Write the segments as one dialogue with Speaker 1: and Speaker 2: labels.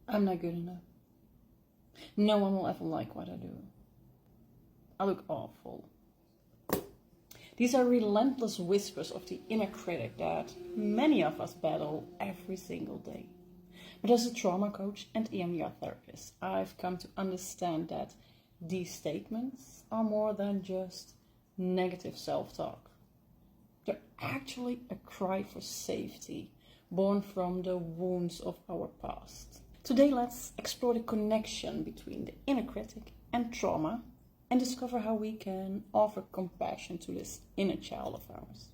Speaker 1: I'm not good enough. No one will ever like what I do. I look awful. These are relentless whispers of the inner critic that many of us battle every single day. But as a trauma coach and EMDR therapist, I've come to understand that these statements are more than just negative self-talk. They're actually a cry for safety, born from the wounds of our past. Today, let's explore the connection between the inner critic and trauma and discover how we can offer compassion to this inner child of ours.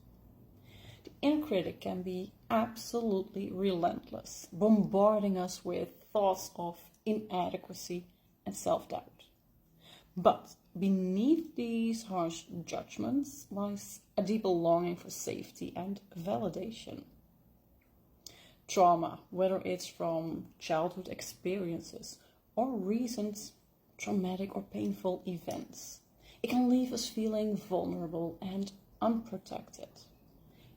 Speaker 1: The inner critic can be absolutely relentless, bombarding us with thoughts of inadequacy and self-doubt. But beneath these harsh judgments lies a deeper longing for safety and validation. Trauma, whether it's from childhood experiences or recent traumatic or painful events, it can leave us feeling vulnerable and unprotected.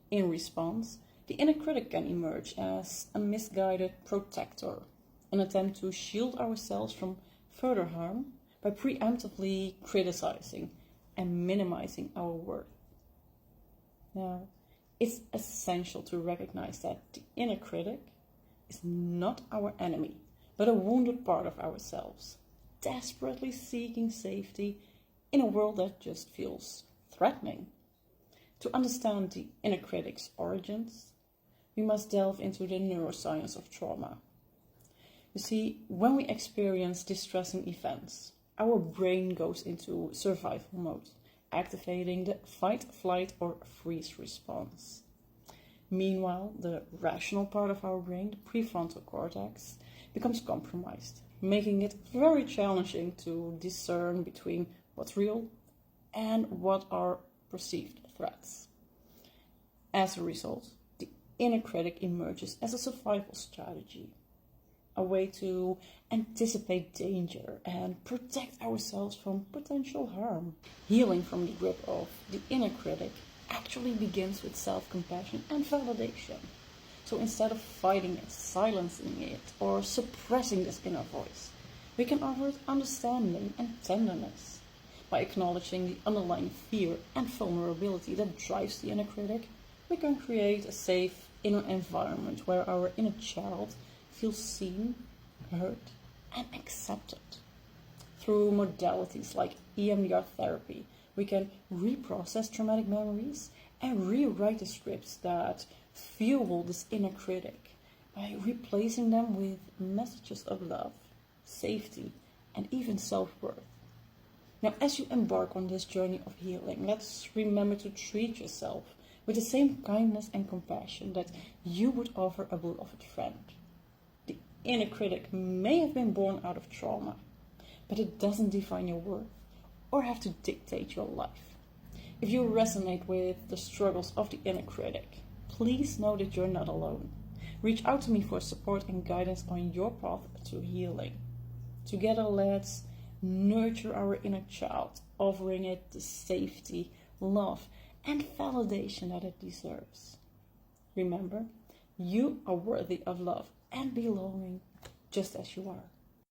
Speaker 1: In response, the inner critic can emerge as a misguided protector, an attempt to shield ourselves from further harm by preemptively criticizing and minimizing our worth. Now, it's essential to recognize that the inner critic is not our enemy, but a wounded part of ourselves, desperately seeking safety in a world that just feels threatening. To understand the inner critic's origins, we must delve into the neuroscience of trauma. You see, when we experience distressing events, our brain goes into survival mode, activating the fight, flight, or freeze response. Meanwhile, the rational part of our brain, the prefrontal cortex, becomes compromised, making it very challenging to discern between what's real and what are perceived threats. As a result, the inner critic emerges as a survival strategy, a way to anticipate danger and protect ourselves from potential harm. Healing from the grip of the inner critic actually begins with self-compassion and validation. So instead of fighting it, silencing it, or suppressing this inner voice, we can offer it understanding and tenderness. By acknowledging the underlying fear and vulnerability that drives the inner critic, we can create a safe inner environment where our inner child feels seen, heard, and accepted. Through modalities like EMDR therapy, we can reprocess traumatic memories and rewrite the scripts that fuel this inner critic by replacing them with messages of love, safety, and even self-worth. Now, as you embark on this journey of healing, let's remember to treat yourself with the same kindness and compassion that you would offer a beloved friend. The inner critic may have been born out of trauma, but it doesn't define your worth or have to dictate your life. If you resonate with the struggles of the inner critic, please know that you're not alone. Reach out to me for support and guidance on your path to healing. Together, let's nurture our inner child, offering it the safety, love, and validation that it deserves. Remember, you are worthy of love and belonging just as you are.